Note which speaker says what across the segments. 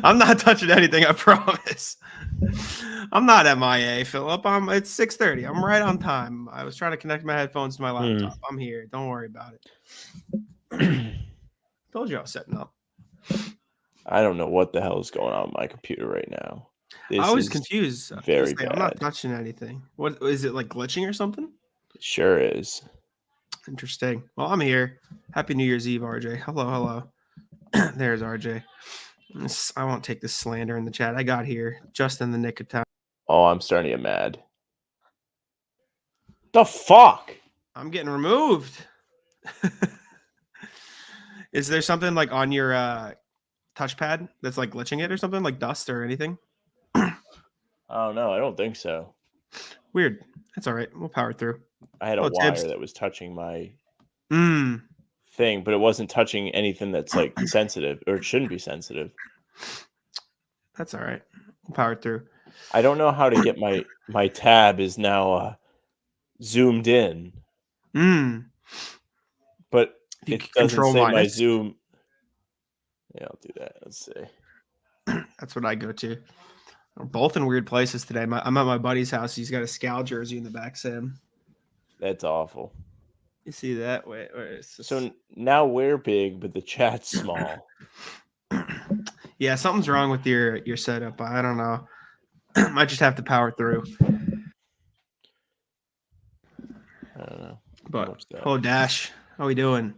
Speaker 1: I'm not touching anything, I promise. I'm not MIA, Philip. It's 6:30. I'm right on time. I was trying to connect my headphones to my laptop. I'm here. Don't worry about it. Told you I was setting up.
Speaker 2: I don't know what the hell is going on my computer right now.
Speaker 1: I was confused.
Speaker 2: Very bad.
Speaker 1: I'm not touching anything. What is it, like glitching or something?
Speaker 2: It sure is.
Speaker 1: Interesting. Well, I'm here. Happy New Year's Eve, RJ. Hello. There's RJ. I won't take this slander in the chat. I got here just in the nick of time.
Speaker 2: Oh, I'm starting to get mad. The fuck?
Speaker 1: I'm getting removed. Is there something like on your touchpad that's like glitching it or something, like dust or anything?
Speaker 2: Oh no, I don't think so.
Speaker 1: Weird. That's all right. We'll power through.
Speaker 2: I had a wire that was touching my thing, but it wasn't touching anything that's like sensitive, or it shouldn't be sensitive.
Speaker 1: That's all right. We'll power through.
Speaker 2: I don't know how to get my tab is now zoomed in. But it doesn't say my zoom. Yeah, I'll do that. Let's see.
Speaker 1: That's what I go to. We're both in weird places today. I'm at my buddy's house. He's got a Scal jersey in the back, Sam.
Speaker 2: That's awful.
Speaker 1: You see that? Wait.
Speaker 2: So now we're big, but the chat's small.
Speaker 1: Yeah, something's wrong with your setup. I don't know. Might just have to power through.
Speaker 2: I don't know.
Speaker 1: But hello, Dash. How we doing?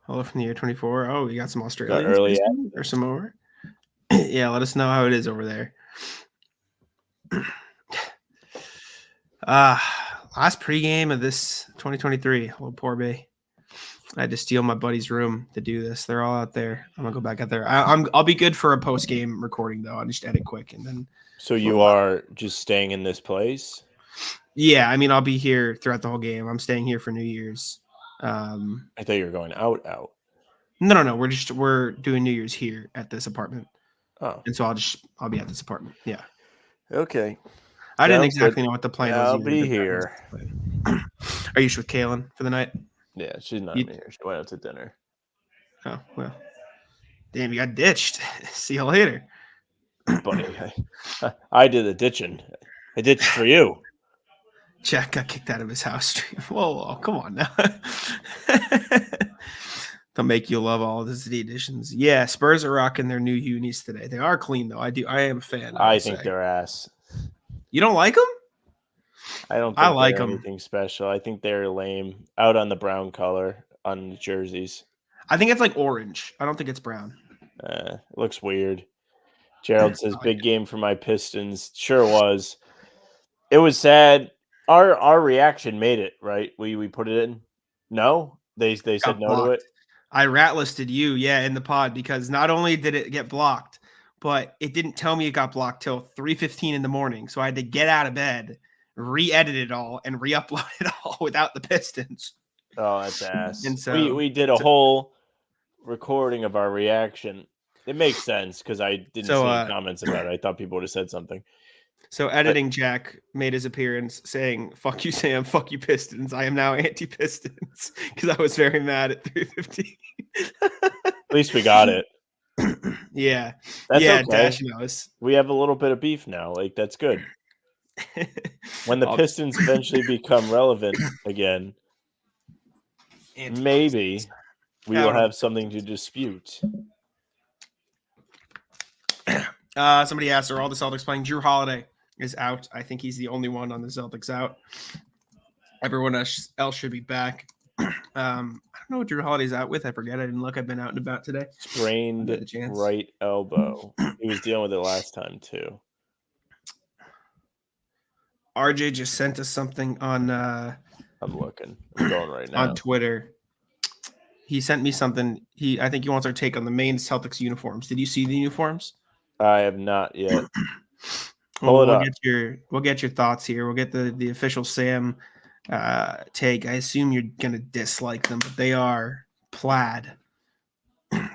Speaker 1: Hello from the year 24. Oh, we got some Australians or some more. Yeah, let us know how it is over there. Last pregame of this 2023. Hello, poor Bay. I had to steal my buddy's room to do this. They're all out there. I'm gonna go back out there. I'll be good for a post game recording though. I'll just edit quick and then.
Speaker 2: So you are just staying in this place?
Speaker 1: Yeah, I mean I'll be here throughout the whole game. I'm staying here for New Year's.
Speaker 2: I thought you were going out.
Speaker 1: No. We're doing New Year's here at this apartment.
Speaker 2: Oh,
Speaker 1: and so I'll be at this apartment. Yeah.
Speaker 2: Okay.
Speaker 1: I didn't exactly know what the plan was.
Speaker 2: I'll be here.
Speaker 1: Are you with Kaylin for the night?
Speaker 2: Yeah, she's not here. She went out to dinner.
Speaker 1: Oh, well. Damn, you got ditched. See you later.
Speaker 2: Buddy, I did the ditching. I ditched for you.
Speaker 1: Jack got kicked out of his house. Whoa, come on now. They'll make you love all of the city editions. Yeah, Spurs are rocking their new unis today. They are clean, though. I am a fan.
Speaker 2: I think they're ass.
Speaker 1: You don't like them?
Speaker 2: I don't think like they're anything special. I think they're lame. Out on the brown color on the jerseys.
Speaker 1: I think it's like orange. I don't think it's brown.
Speaker 2: It looks weird. Gerald says, big game for my Pistons. Sure was. It was sad. Our reaction made it, right? We put it in. No? They said no to it?
Speaker 1: I rat listed you, in the pod, because not only did it get blocked, but it didn't tell me it got blocked till 3:15 in the morning. So I had to get out of bed, re-edit it all, and re-upload it all without the Pistons.
Speaker 2: Oh, that's ass.
Speaker 1: And so
Speaker 2: we did a whole recording of our reaction. It makes sense because I didn't see any comments about it. I thought people would have said something.
Speaker 1: So editing Jack made his appearance saying, "Fuck you, Sam. Fuck you, Pistons. I am now anti-Pistons," because I was very mad at 3:15.
Speaker 2: At least we got it.
Speaker 1: Yeah.
Speaker 2: That's okay.
Speaker 1: Dash knows.
Speaker 2: We have a little bit of beef now. Like, that's good. When the Pistons eventually become relevant again, maybe we will have something to dispute.
Speaker 1: Somebody asked, are all the Celtics playing? Drew Holiday is out. I think he's the only one on the Celtics out. Everyone else should be back. I don't know what Drew Holiday's out with. I forget. I didn't look. I've been out and about today.
Speaker 2: Sprained right elbow. He was dealing with it last time too.
Speaker 1: RJ just sent us something on.
Speaker 2: I'm looking. I'm going right now
Speaker 1: on Twitter. He sent me something. I think he wants our take on the main Celtics uniforms. Did you see the uniforms?
Speaker 2: I have not yet.
Speaker 1: We'll get your thoughts here. We'll get the official Sam take. I assume you're gonna dislike them, but they are plaid.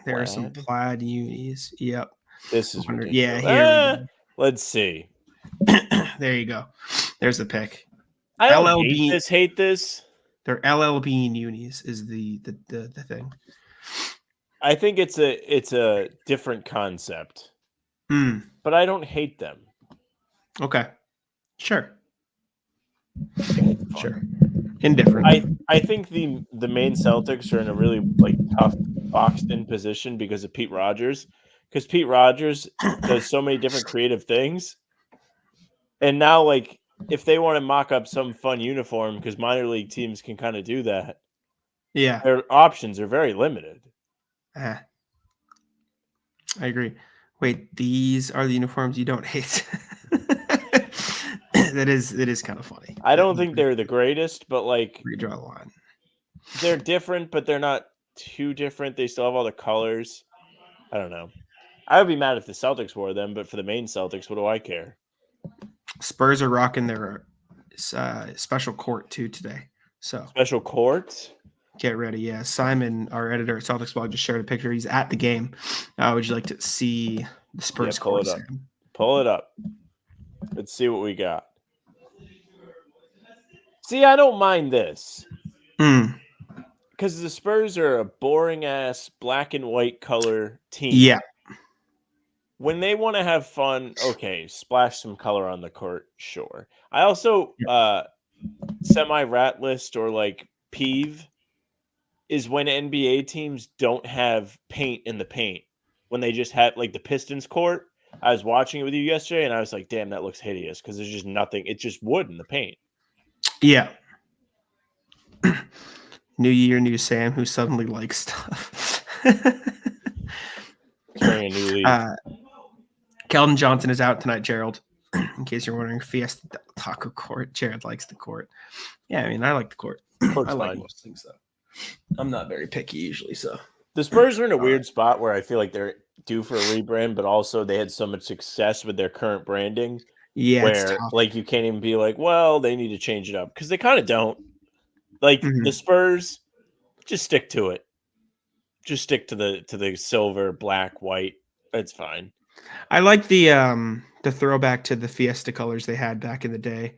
Speaker 1: There are some plaid unis. Yep.
Speaker 2: This is ridiculous.
Speaker 1: Yeah. Here.
Speaker 2: Let's see.
Speaker 1: There you go. There's the pick.
Speaker 2: I don't hate this.
Speaker 1: They're LL Bean unis is the thing.
Speaker 2: I think it's a different concept, but I don't hate them.
Speaker 1: Okay. Sure.
Speaker 2: I think it's fun.
Speaker 1: Sure. Indifferent.
Speaker 2: I think the main Celtics are in a really tough boxed in position because of Pete Rogers. Because Pete Rogers does so many different creative things. And now if they want to mock up some fun uniform, because minor league teams can kind of do that,
Speaker 1: Yeah.
Speaker 2: their options are very limited.
Speaker 1: I agree. Wait, these are the uniforms you don't hate. That is kind of funny.
Speaker 2: I don't think they're the greatest, but
Speaker 1: Redraw the line.
Speaker 2: they're different, but they're not too different. They still have all the colors. I don't know. I would be mad if the Celtics wore them, but for the main Celtics, what do I care?
Speaker 1: Spurs are rocking their special court too today. So
Speaker 2: Special court?
Speaker 1: get ready. Yeah, Simon, our editor at Celtics blog, just shared a picture. He's at the game. Would you like to see the Spurs
Speaker 2: pull
Speaker 1: court?
Speaker 2: it up. Pull it up. Let's see what we got. See, I don't mind this. Because the Spurs are a boring-ass black and white color team.
Speaker 1: Yeah.
Speaker 2: When they want to have fun, okay, splash some color on the court, sure. I also semi-rat list or peeve is when NBA teams don't have paint in the paint. When they just have the Pistons court. I was watching it with you yesterday, and I was like, damn, that looks hideous because there's just nothing. It's just wood in the paint.
Speaker 1: Yeah. New year, new Sam, who suddenly likes stuff.
Speaker 2: Wearing a new leaf.
Speaker 1: Keldon Johnson is out tonight, Gerald. In case you're wondering, Fiesta Taco Court. Jared likes the court. Yeah, I mean, I like the court.
Speaker 2: Court's
Speaker 1: I like
Speaker 2: fine.
Speaker 1: most things, though. I'm not very picky usually, so.
Speaker 2: The Spurs are in a weird spot where I feel like they're due for a rebrand, but also they had so much success with their current branding.
Speaker 1: Yeah,
Speaker 2: where you can't even be well, they need to change it up because they kind of don't. The Spurs, just stick to it. Just stick to the silver, black, white. It's fine.
Speaker 1: I like the throwback to the Fiesta colors they had back in the day.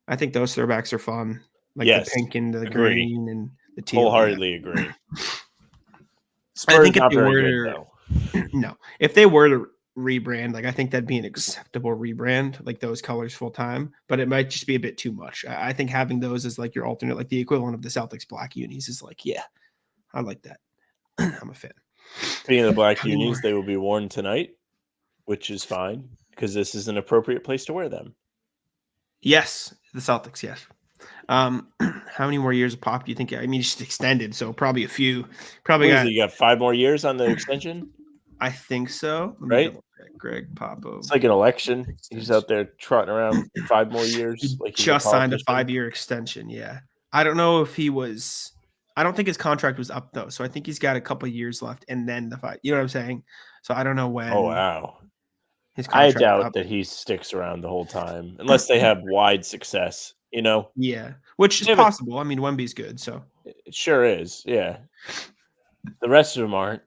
Speaker 1: I think those throwbacks are fun, the pink and the green and the teal.
Speaker 2: Wholeheartedly agree.
Speaker 1: Spurs I think if they were no, if they were to rebrand, I think that'd be an acceptable rebrand, those colors full time. But it might just be a bit too much. I think having those as your alternate, the equivalent of the Celtics black unis, is yeah, I like that. I'm a fan.
Speaker 2: Being the black unis, they will be worn tonight, which is fine because this is an appropriate place to wear them.
Speaker 1: Yes, the Celtics. Yes. How many more years of Pop do you think? I mean, just extended, so probably a few. Probably
Speaker 2: you got 5 more years on the extension.
Speaker 1: I think so.
Speaker 2: Right,
Speaker 1: Greg Popo.
Speaker 2: It's like an election. He's out there trotting around 5 more years.
Speaker 1: He just signed a 5-year extension. Yeah, I don't know if he was. I don't think his contract was up though, so I think he's got a couple of years left, and then the 5. You know what I'm saying? So I don't know when.
Speaker 2: Oh wow. I doubt that he sticks around the whole time unless they have wide success.
Speaker 1: Yeah, which is possible. I mean, Wemby's good, so
Speaker 2: it sure is. Yeah, the rest of them aren't.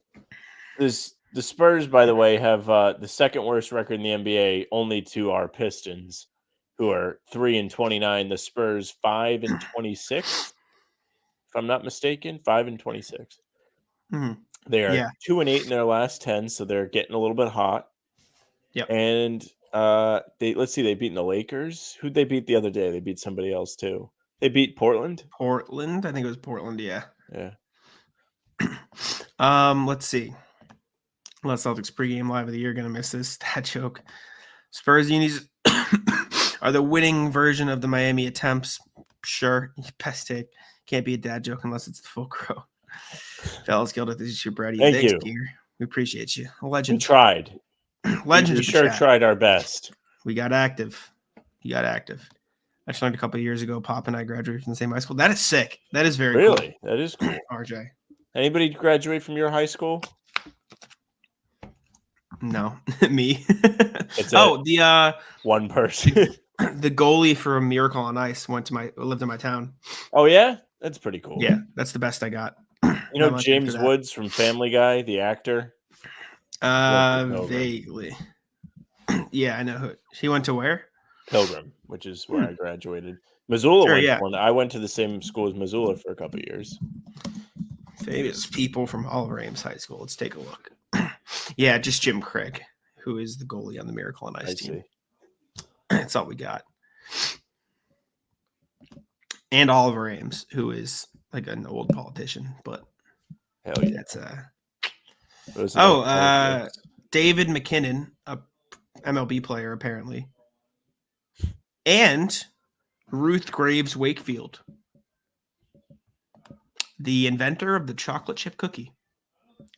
Speaker 2: The Spurs, by the way, have the second worst record in the NBA, only to our Pistons, who are 3-29. The Spurs 5-26, if I'm not mistaken, 5-26.
Speaker 1: Mm-hmm.
Speaker 2: They are 2-8 in their last 10, so they're getting a little bit hot.
Speaker 1: Yeah,
Speaker 2: and let's see, they beat the Lakers. Who'd they beat the other day? They beat somebody else too. They beat Portland.
Speaker 1: I think it was Portland. Yeah. Let's see. Unless Celtics pregame live of the year, gonna miss this stat joke. Spurs unis are the winning version of the Miami attempts. Sure, best take. Can't be a dad joke unless it's the full crow. Fellas, Gilda, this is your Brady.
Speaker 2: Thanks, you.
Speaker 1: Dear. We appreciate you. A legend.
Speaker 2: We tried.
Speaker 1: Legend.
Speaker 2: We sure tried our best.
Speaker 1: We got active. You got active. I just learned a couple of years ago. Pop and I graduated from the same high school. That is sick. That is very
Speaker 2: cool.
Speaker 1: That
Speaker 2: is cool.
Speaker 1: RJ.
Speaker 2: Anybody graduate from your high school?
Speaker 1: No, me. The
Speaker 2: one person.
Speaker 1: The goalie for Miracle on Ice lived in my town.
Speaker 2: Oh yeah, that's pretty cool.
Speaker 1: Yeah, that's the best I got.
Speaker 2: James Woods from Family Guy, the actor.
Speaker 1: Vaguely. Yeah, I know who. He went to where?
Speaker 2: Pilgrim, which is where I graduated. Missoula went. I went to the same school as Missoula for a couple of years.
Speaker 1: Famous people from Oliver Ames High School. Let's take a look. Yeah, just Jim Craig, who is the goalie on the Miracle on Ice team. That's all we got. And Oliver Ames, who is like an old politician, but
Speaker 2: hell yeah.
Speaker 1: That's David McKinnon, a MLB player apparently, and Ruth Graves Wakefield, the inventor of the chocolate chip cookie.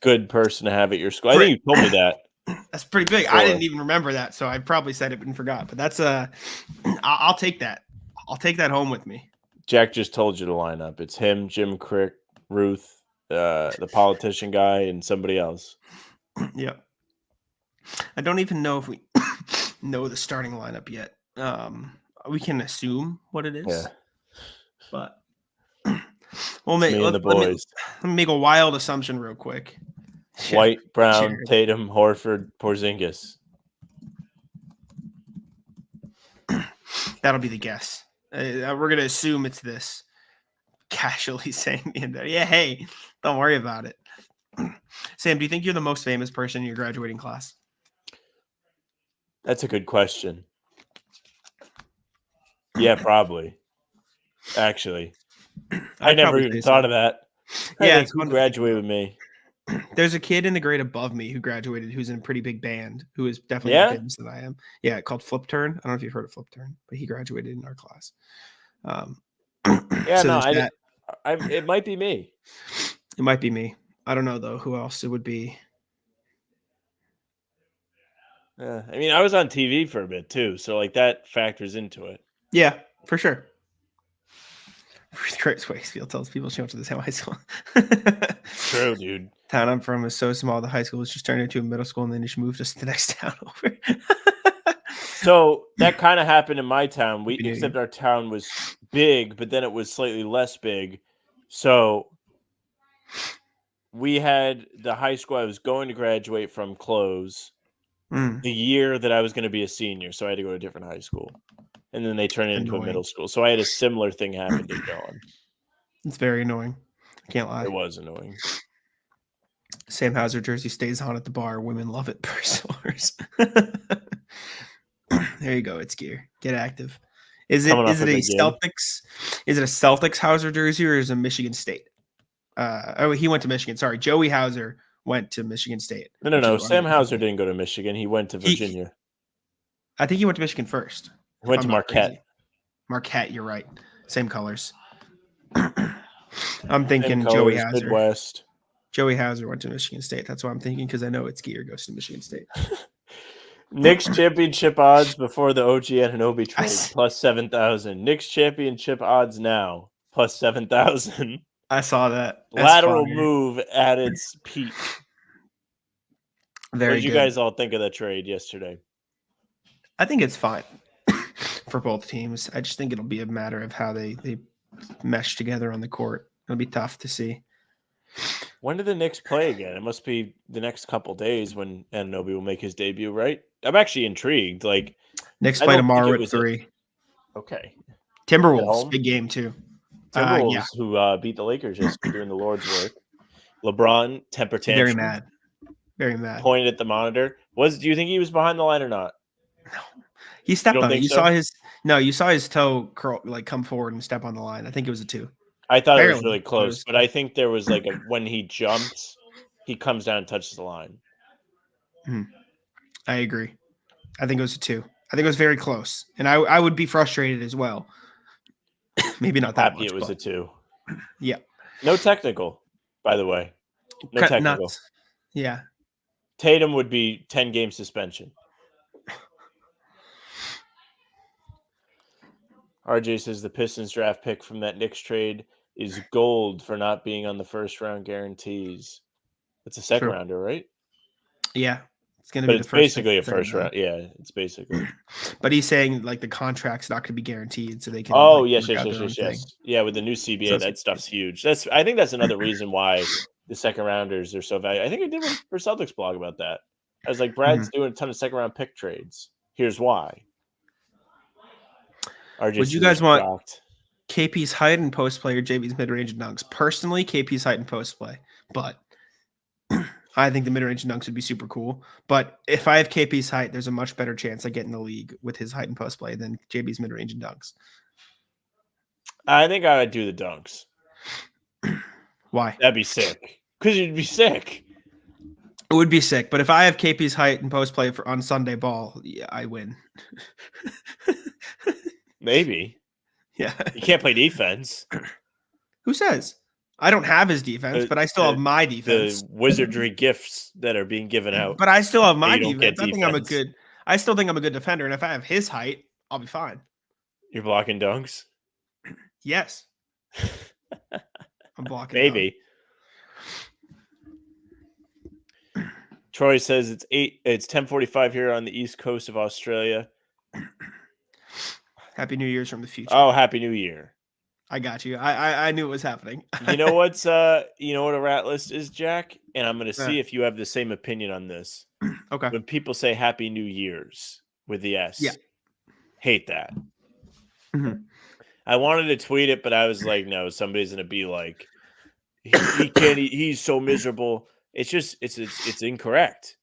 Speaker 2: Good person to have at your school. I think you told me that.
Speaker 1: That's pretty big. I didn't even remember that, so I probably said it and forgot. But that's I'll take that. I'll take that home with me.
Speaker 2: Jack just told you the lineup. It's him, Jim Crick, Ruth, the politician guy, and somebody else.
Speaker 1: Yep. I don't even know if we know the starting lineup yet. We can assume what it is.
Speaker 2: Yeah.
Speaker 1: But let me make a wild assumption real quick.
Speaker 2: White, Brown, Tatum, Horford, Porzingis.
Speaker 1: That'll be the guess. We're going to assume it's this. Casually saying in there, yeah, hey, don't worry about it. Sam, do you think you're the most famous person in your graduating class?
Speaker 2: That's a good question. Yeah, probably. Actually, I never even thought of that.
Speaker 1: Yeah,
Speaker 2: it's fun to graduate with me.
Speaker 1: There's a kid in the grade above me who graduated who's in a pretty big band who is definitely more famous than I am. Yeah, called Flip Turn. I don't know if you've heard of Flip Turn, but he graduated in our class.
Speaker 2: Yeah, so no, it might be me.
Speaker 1: It might be me. I don't know though who else it would be.
Speaker 2: Yeah, I mean, I was on TV for a bit too, so like that factors into it.
Speaker 1: Yeah, for sure. Chris Wakefield tells people she went to the same high school.
Speaker 2: True, dude.
Speaker 1: Town I'm from is so small. The high school was just turned into a middle school, and then just moved us to the next town over.
Speaker 2: So that kind of happened in my town. Except our town was big, but then it was slightly less big. So we had the high school I was going to graduate from close the year that I was going to be a senior. So I had to go to a different high school. And then they turned it into a middle school. So I had a similar thing happen to John.
Speaker 1: It's very annoying. I can't lie.
Speaker 2: It was annoying.
Speaker 1: Sam Hauser jersey stays on at the bar. Women love it per source. There you go. It's gear. Get active. Is it a Celtics? Is it a Celtics Hauser jersey or is it a Michigan State? He went to Michigan. Sorry, Joey Hauser went to Michigan State.
Speaker 2: No. Sam Hauser didn't go to Michigan. He went to Virginia.
Speaker 1: I think he went to Michigan first.
Speaker 2: He went to Marquette.
Speaker 1: Crazy. Marquette, you're right. Same colors. I'm thinking Joey Hauser.
Speaker 2: Midwest.
Speaker 1: Joey Hauser went to Michigan State. That's what I'm thinking because I know it's Gear goes to Michigan State.
Speaker 2: Knicks championship odds before the OG Anunoby trade plus 7,000. Knicks championship odds now plus 7,000.
Speaker 1: I saw that.
Speaker 2: Lateral move at its peak. What did you guys all think of that trade yesterday?
Speaker 1: I think it's fine for both teams. I just think it'll be a matter of how they mesh together on the court. It'll be tough to see.
Speaker 2: When do the Knicks play again? It must be the next couple days when Anunoby will make his debut, right? I'm actually intrigued. Like
Speaker 1: Knicks play tomorrow at 3.
Speaker 2: Okay.
Speaker 1: Timberwolves, big game too.
Speaker 2: Timberwolves who beat the Lakers just doing the Lord's work. LeBron, temper tantrum.
Speaker 1: Very mad.
Speaker 2: Pointed at the monitor. Do you think he was behind the line or not?
Speaker 1: No. He stepped on it. You saw his toe curl, like come forward and step on the line. I think it was a 2.
Speaker 2: I thought it was really close, but I think there was like when he jumps, he comes down and touches the line.
Speaker 1: I agree. I think it was a 2. I think it was very close, and I would be frustrated as well. Maybe not that much.
Speaker 2: It was a 2.
Speaker 1: Yeah.
Speaker 2: No technical, by the way. No technical.
Speaker 1: Nuts. Yeah.
Speaker 2: Tatum would be 10-game suspension. RJ says the Pistons draft pick from that Knicks trade is gold for not being on the first round guarantees. It's a second rounder, right?
Speaker 1: Yeah. It's going to be
Speaker 2: the first. Basically a first round. Yeah, it's basically.
Speaker 1: But he's saying like the contract's not going to be guaranteed, so they can.
Speaker 2: Oh, yes. Yeah, with the new CBA, that stuff's huge. I think that's another reason why the second rounders are so valuable. I think I did one for Celtics blog about that. I was like, Brad's doing a ton of second round pick trades. Here's why.
Speaker 1: Would you guys want? KP's height and post play or JB's mid range and dunks. Personally, KP's height and post play, but I think the mid range and dunks would be super cool. But if I have KP's height, there's a much better chance I get in the league with his height and post play than JB's mid range and dunks.
Speaker 2: I think I would do the dunks.
Speaker 1: Why?
Speaker 2: That'd be sick. Because you'd be sick.
Speaker 1: It would be sick, but if I have KP's height and post play on Sunday ball, yeah, I win.
Speaker 2: Maybe.
Speaker 1: Yeah.
Speaker 2: You can't play defense.
Speaker 1: Who says? I don't have his defense, but I still have my defense.
Speaker 2: The wizardry gifts that are being given out.
Speaker 1: But I still have my
Speaker 2: defense.
Speaker 1: I still think I'm a good defender, and if I have his height, I'll be fine.
Speaker 2: You're blocking dunks?
Speaker 1: Yes. I'm blocking.
Speaker 2: Maybe. Troy says it's 10:45 here on the east coast of Australia.
Speaker 1: Happy New Year's from the future.
Speaker 2: Oh, Happy New Year.
Speaker 1: I got you. I knew it was happening.
Speaker 2: You know what a rat list is, Jack? And I'm going to see if you have the same opinion on this.
Speaker 1: Okay.
Speaker 2: When people say Happy New Year's with the S.
Speaker 1: Yeah.
Speaker 2: Hate that.
Speaker 1: Mm-hmm.
Speaker 2: I wanted to tweet it, but I was like, no, somebody's going to be like, he can't, he's so miserable. It's just, it's incorrect.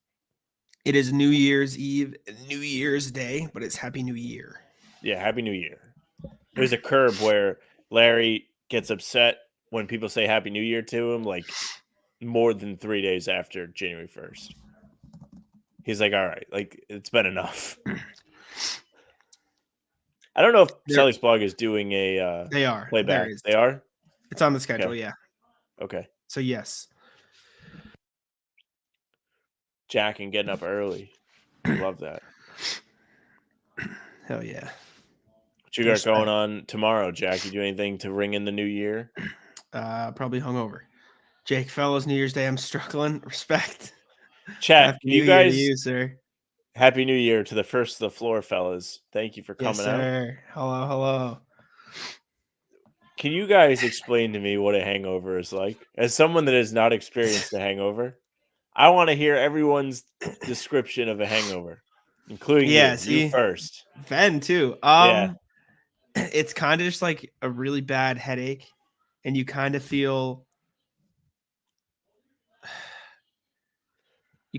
Speaker 1: It is New Year's Eve, New Year's Day, but it's Happy New Year.
Speaker 2: Yeah, Happy New Year. There's a curve where Larry gets upset when people say Happy New Year to him, like more than 3 days after January 1st. He's like, all right, like it's been enough. I don't know if Celtics blog is doing a
Speaker 1: they are
Speaker 2: playback. They are?
Speaker 1: It's on the schedule,
Speaker 2: okay.
Speaker 1: Yeah.
Speaker 2: Okay.
Speaker 1: So yes.
Speaker 2: Jack and getting up early. I love that.
Speaker 1: Hell yeah.
Speaker 2: What you got going on tomorrow, Jack? You do anything to ring in the new year?
Speaker 1: Probably hungover. Jake Fellows, New Year's Day. I'm struggling. Respect.
Speaker 2: Chat,
Speaker 1: Happy New Year to you, sir.
Speaker 2: Happy New Year to the first of the floor, fellas. Thank you for coming out.
Speaker 1: Hello.
Speaker 2: Can you guys explain to me what a hangover is like? As someone that has not experienced a hangover, I want to hear everyone's description of a hangover, including you first.
Speaker 1: Ben too.
Speaker 2: Yeah.
Speaker 1: It's kind of just like a really bad headache, and you kind of feel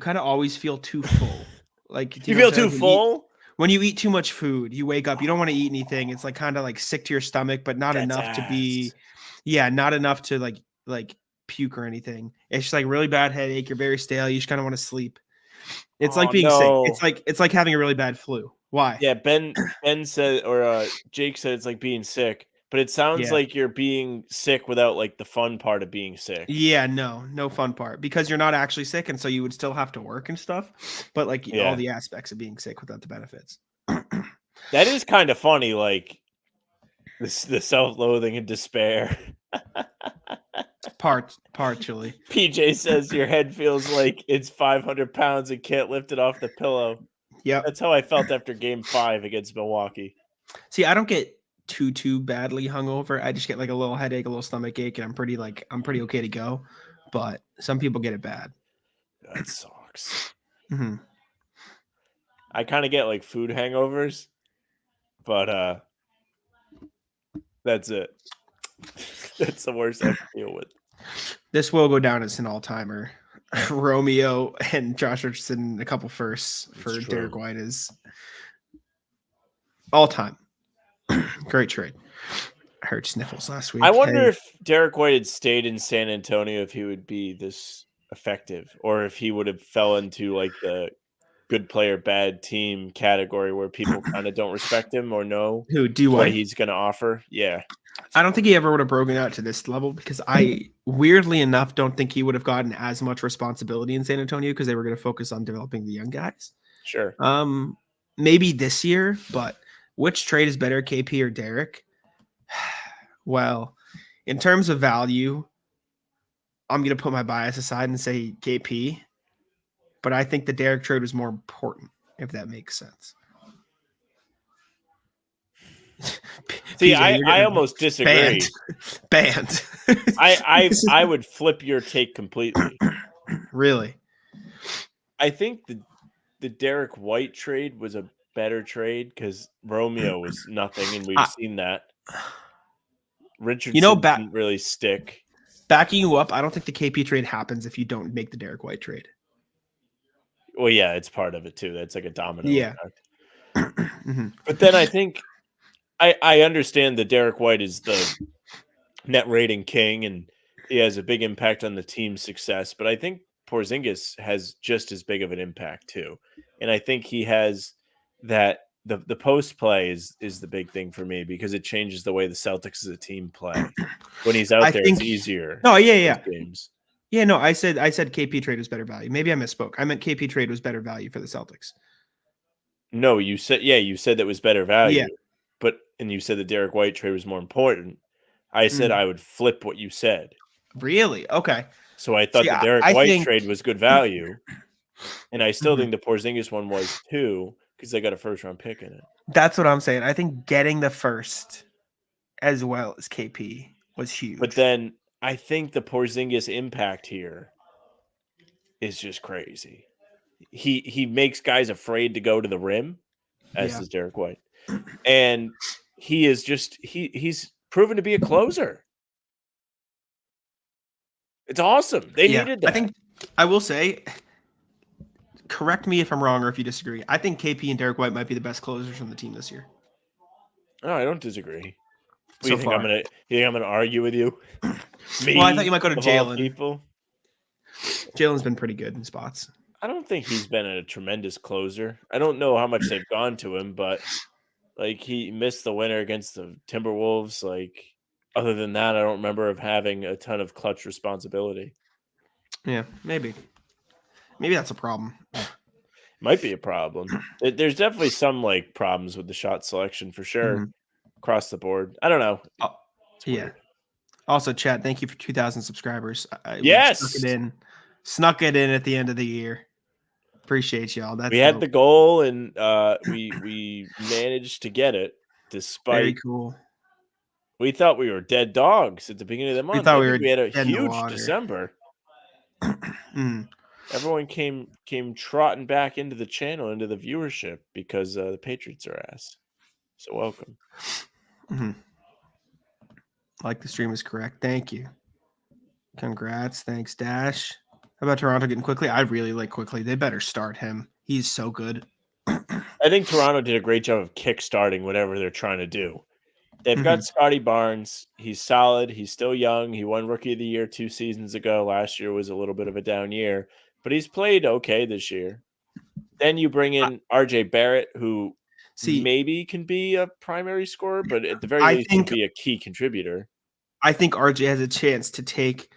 Speaker 1: always feel too full. Like
Speaker 2: you feel too full?
Speaker 1: When you eat too much food, you wake up, you don't want to eat anything. It's like kind of like sick to your stomach, but not enough to be not enough to like puke or anything. It's just like really bad headache. You're very stale. You just kind of want to sleep. It's like being sick. It's like having a really bad flu. Why?
Speaker 2: Yeah, Ben said, or Jake said it's like being sick, but it sounds like you're being sick without like the fun part of being sick.
Speaker 1: Yeah, no fun part because you're not actually sick, and so you would still have to work and stuff. But like all the aspects of being sick without the benefits.
Speaker 2: That is kind of funny, like the self-loathing and despair.
Speaker 1: Partially.
Speaker 2: PJ says your head feels like it's 500 pounds and can't lift it off the pillow.
Speaker 1: Yeah,
Speaker 2: that's how I felt after Game 5 against Milwaukee.
Speaker 1: See, I don't get too badly hungover. I just get like a little headache, a little stomach ache, and I'm pretty okay to go. But some people get it bad.
Speaker 2: That sucks.
Speaker 1: Mm-hmm.
Speaker 2: I kind of get like food hangovers, but that's it. That's the worst I can deal with.
Speaker 1: This will go down as an all-timer. Romeo and Josh Richardson, a couple firsts for Derek White is all-time. Great trade. I heard sniffles last week.
Speaker 2: I wonder if Derek White had stayed in San Antonio, if he would be this effective, or if he would have fell into like the good player, bad team category where people kind of don't respect him or know what he's going to offer. Yeah.
Speaker 1: I don't think he ever would have broken out to this level because I, weirdly enough, don't think he would have gotten as much responsibility in San Antonio because they were going to focus on developing the young guys.
Speaker 2: Sure.
Speaker 1: Maybe this year, but which trade is better, KP or Derek? Well, in terms of value, I'm going to put my bias aside and say KP, but I think the Derek trade was more important, if that makes sense.
Speaker 2: See, I almost disagree.
Speaker 1: Banned.
Speaker 2: I would flip your take completely.
Speaker 1: Really?
Speaker 2: I think the Derek White trade was a better trade because Romeo was nothing, and we've seen that. Richardson didn't really stick.
Speaker 1: Backing you up, I don't think the KP trade happens if you don't make the Derek White trade.
Speaker 2: Well, yeah, it's part of it too. That's like a domino effect.
Speaker 1: Mm-hmm.
Speaker 2: But then I think I understand that Derek White is the net rating king and he has a big impact on the team's success. But I think Porzingis has just as big of an impact too. And I think he has that the post play is the big thing for me because it changes the way the Celtics as a team play. When he's out there, it's easier.
Speaker 1: No, yeah.
Speaker 2: Games.
Speaker 1: Yeah, no, I said KP trade was better value. Maybe I misspoke. I meant KP trade was better value for the Celtics.
Speaker 2: No, you said that was better value. Yeah. And you said the Derek White trade was more important. I said I would flip what you said.
Speaker 1: Really? Okay.
Speaker 2: So I thought the Derek White trade was good value. And I still think the Porzingis one was too, because they got a first-round pick in it.
Speaker 1: That's what I'm saying. I think getting the first as well as KP was huge.
Speaker 2: But then I think the Porzingis impact here is just crazy. He makes guys afraid to go to the rim, as does Derek White. And he is just he's proven to be a closer. It's awesome. They needed that.
Speaker 1: I think I will say, correct me if I'm wrong or if you disagree. I think KP and Derek White might be the best closers on the team this year.
Speaker 2: No, I don't disagree. You think I'm gonna argue with you? Me?
Speaker 1: Well, I thought you might go to Jaylen.
Speaker 2: People.
Speaker 1: Jalen's been pretty good in spots.
Speaker 2: I don't think he's been a tremendous closer. I don't know how much they've gone to him, but like he missed the winner against the Timberwolves. Like other than that, I don't remember of having a ton of clutch responsibility.
Speaker 1: Yeah, maybe that's a problem.
Speaker 2: Might be a problem. There's definitely some like problems with the shot selection for sure across the board. I don't know.
Speaker 1: Yeah. Also, Chad, thank you for 2,000 subscribers.
Speaker 2: Yes,
Speaker 1: snuck it in at the end of the year. Appreciate y'all.
Speaker 2: We had the goal, and we managed to get it despite.
Speaker 1: Very cool.
Speaker 2: We thought we were dead dogs at the beginning of the month. We had a huge December. Everyone came trotting back into the channel, into the viewership because the Patriots are ass. So welcome.
Speaker 1: Like the stream is correct. Thank you. Congrats. Thanks, Dash. How about Toronto getting quickly? I really like quickly. They better start him. He's so good.
Speaker 2: I think Toronto did a great job of kickstarting whatever they're trying to do. They've got Scotty Barnes. He's solid. He's still young. He won Rookie of the Year 2 seasons ago. Last year was a little bit of a down year, but he's played okay this year. Then you bring in RJ Barrett, who maybe can be a primary scorer, but at the very least can be a key contributor.
Speaker 1: I think RJ has a chance to take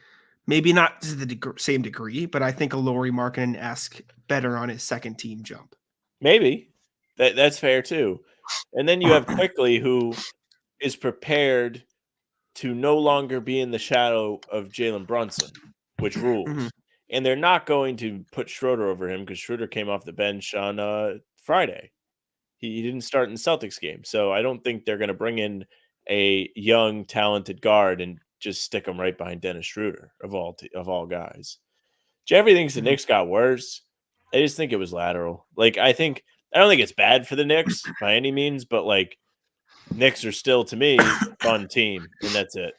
Speaker 1: maybe not to the same degree, but I think a Lauri Markkanen-esque better on his second team jump.
Speaker 2: Maybe. That's fair too. And then you have Quickly, who is prepared to no longer be in the shadow of Jalen Brunson, which rules. And they're not going to put Schroeder over him because Schroeder came off the bench on Friday. He didn't start in the Celtics game. So I don't think they're going to bring in a young, talented guard and just stick him right behind Dennis Schroeder of all guys. Jeffrey thinks the Knicks got worse. I just think it was lateral. Like I don't think it's bad for the Knicks by any means, but like Knicks are still to me a fun team, and that's it.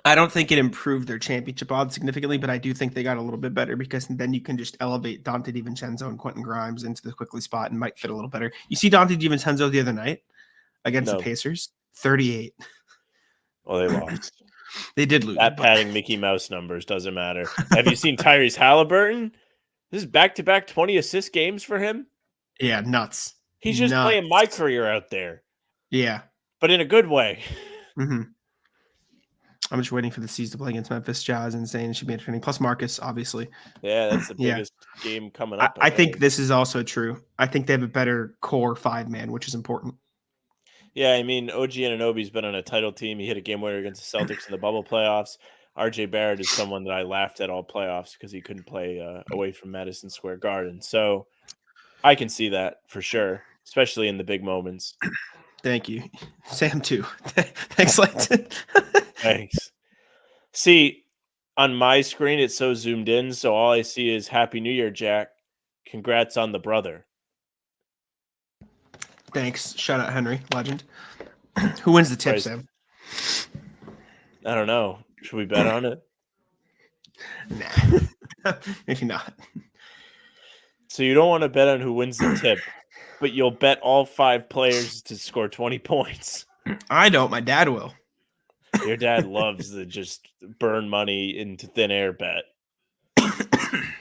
Speaker 1: I don't think it improved their championship odds significantly, but I do think they got a little bit better because then you can just elevate Dante DiVincenzo and Quentin Grimes into the quickly spot and might fit a little better. You see Dante DiVincenzo the other night against the Pacers, 38.
Speaker 2: Well, they lost.
Speaker 1: They did lose.
Speaker 2: That padding Mickey Mouse numbers doesn't matter. Have you seen Tyrese Halliburton? This is back-to-back 20 assist games for him.
Speaker 1: Yeah, nuts.
Speaker 2: He's just playing my career out there.
Speaker 1: Yeah.
Speaker 2: But in a good way.
Speaker 1: I'm just waiting for the C's to play against Memphis. Jazz insane. It should be entertaining. Plus Marcus, obviously.
Speaker 2: Yeah, that's the biggest game coming up.
Speaker 1: I think this is also true. I think they have a better core 5-man, which is important.
Speaker 2: Yeah, I mean, OG Anunoby's been on a title team. He hit a game winner against the Celtics in the bubble playoffs. RJ Barrett is someone that I laughed at all playoffs because he couldn't play away from Madison Square Garden. So I can see that for sure, especially in the big moments.
Speaker 1: Thank you. Sam, too. Thanks, Langton.
Speaker 2: Thanks. See, on my screen, it's so zoomed in, so all I see is Happy New Year, Jack. Congrats on the brother.
Speaker 1: Thanks. Shout out Henry, legend. Who wins the tip, Sam?
Speaker 2: I don't know. Should we bet on it?
Speaker 1: Nah, maybe not.
Speaker 2: So you don't want to bet on who wins the tip, but you'll bet all 5 players to score 20 points.
Speaker 1: I don't. My dad will.
Speaker 2: Your dad loves the just burn money into thin air bet.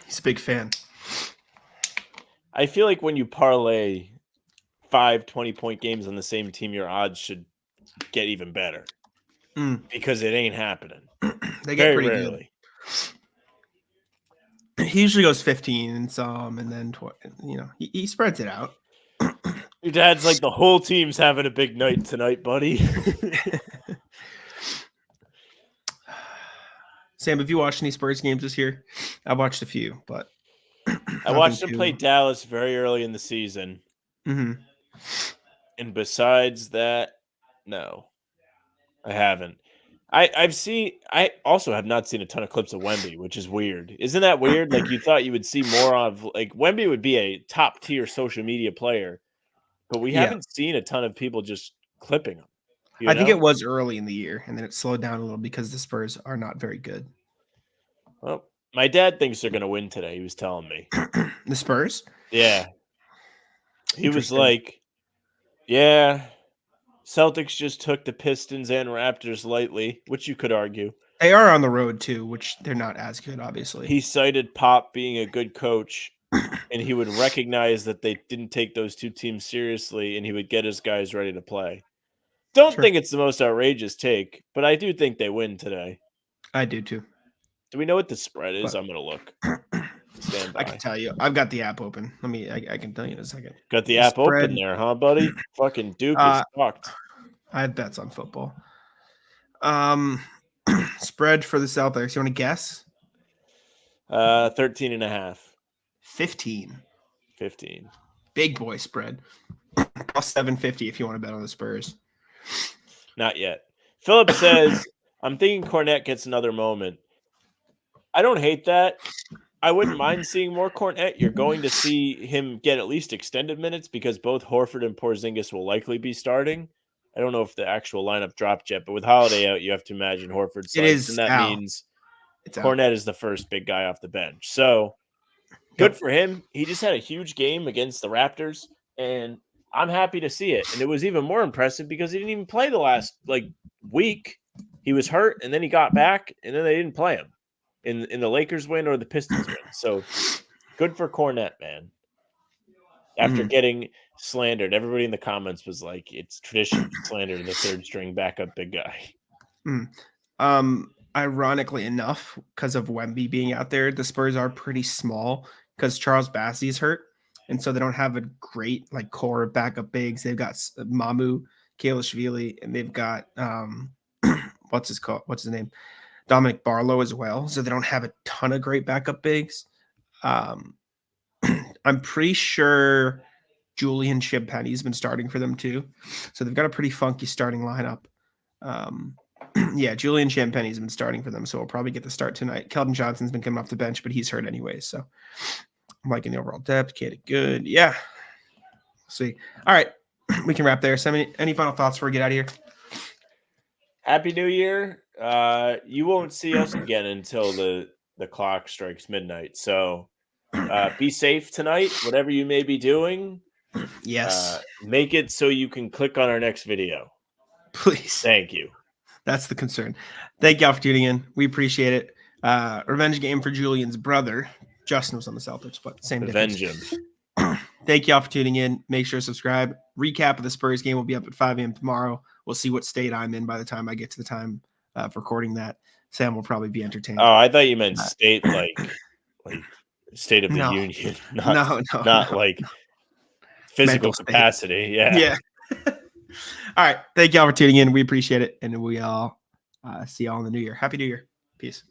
Speaker 1: He's a big fan.
Speaker 2: I feel like when you parlay 5 20-point games on the same team, your odds should get even better because it ain't happening.
Speaker 1: They get
Speaker 2: Very
Speaker 1: pretty
Speaker 2: rarely.
Speaker 1: good. He usually goes 15 and some, and then he spreads it out.
Speaker 2: Your dad's like, the whole team's having a big night tonight, buddy.
Speaker 1: Sam, have you watched any Spurs games this year? I watched a few, but
Speaker 2: I watched him play Dallas very early in the season.
Speaker 1: Mm-hmm.
Speaker 2: And besides that, no, I haven't. I also have not seen a ton of clips of Wemby, which is weird. Isn't that weird? Like, you thought you would see more of, like, Wemby would be a top tier social media player, but we haven't seen a ton of people just clipping him.
Speaker 1: I think it was early in the year, and then it slowed down a little because the Spurs are not very good.
Speaker 2: Well, my dad thinks they're going to win today. He was telling me.
Speaker 1: The Spurs?
Speaker 2: Yeah. He was like, yeah, Celtics just took the Pistons and Raptors lightly, which you could argue.
Speaker 1: They are on the road, too, which they're not as good, obviously.
Speaker 2: He cited Pop being a good coach, and he would recognize that they didn't take those two teams seriously, and he would get his guys ready to play. Don't think it's the most outrageous take, but I do think they win today.
Speaker 1: I do, too.
Speaker 2: Do we know what the spread is? I'm going to look. Stand by.
Speaker 1: I can tell you. I've got the app open. I can tell you in a second.
Speaker 2: Got the app open there, huh, buddy? Fucking Duke is fucked.
Speaker 1: I had bets on football. Spread for the Celtics. You want to guess?
Speaker 2: 13.5.
Speaker 1: 15. Big boy spread. Plus 750 if you want to bet on the Spurs.
Speaker 2: Not yet. Philip says, I'm thinking Cornette gets another moment. I don't hate that. I wouldn't mind seeing more Cornette. You're going to see him get at least extended minutes because both Horford and Porzingis will likely be starting. I don't know if the actual lineup dropped yet, but with Holiday out, you have to imagine Horford's and that means Cornette is the first big guy off the bench. So good for him. He just had a huge game against the Raptors, and I'm happy to see it. And it was even more impressive because he didn't even play the last week. He was hurt, and then he got back, and then they didn't play him in the Lakers win or the Pistons win. So good for Cornette, man. After getting slandered, everybody in the comments was like, it's tradition to slander the third string backup big guy.
Speaker 1: Ironically enough, because of Wemby being out there, the Spurs are pretty small because Charles Bassey's hurt. And so they don't have a great core of backup bigs. They've got Mamu, Kalishvili, and they've got what's his name? Dominic Barlow as well. So they don't have a ton of great backup bigs. I'm pretty sure Julian Champagne's been starting for them too. So they've got a pretty funky starting lineup. Julian Champagne's been starting for them, so we'll probably get the start tonight. Keldon Johnson's been coming off the bench, but he's hurt anyway. So I'm liking the overall depth. Katie, good. Yeah. We'll see. All right. We can wrap there. So any final thoughts before we get out of here?
Speaker 2: Happy New Year. You won't see us again until the clock strikes midnight. So be safe tonight, whatever you may be doing.
Speaker 1: Yes.
Speaker 2: Make it so you can click on our next video.
Speaker 1: Please.
Speaker 2: Thank you. That's
Speaker 1: the concern. Thank y'all for tuning in. We appreciate it. Revenge game for Julian's brother. Justin was on the Celtics, but same difference.
Speaker 2: Revenge him.
Speaker 1: Thank y'all for tuning in. Make sure to subscribe. Recap of the Spurs game will be up at 5 a.m. tomorrow. We'll see what state I'm in by the time I get to the time of recording that. Sam will probably be entertained.
Speaker 2: Oh, I thought you meant state like State of the Union. Not like physical capacity. Yeah.
Speaker 1: All right. Thank y'all for tuning in. We appreciate it. And we all see y'all in the new year. Happy New Year. Peace.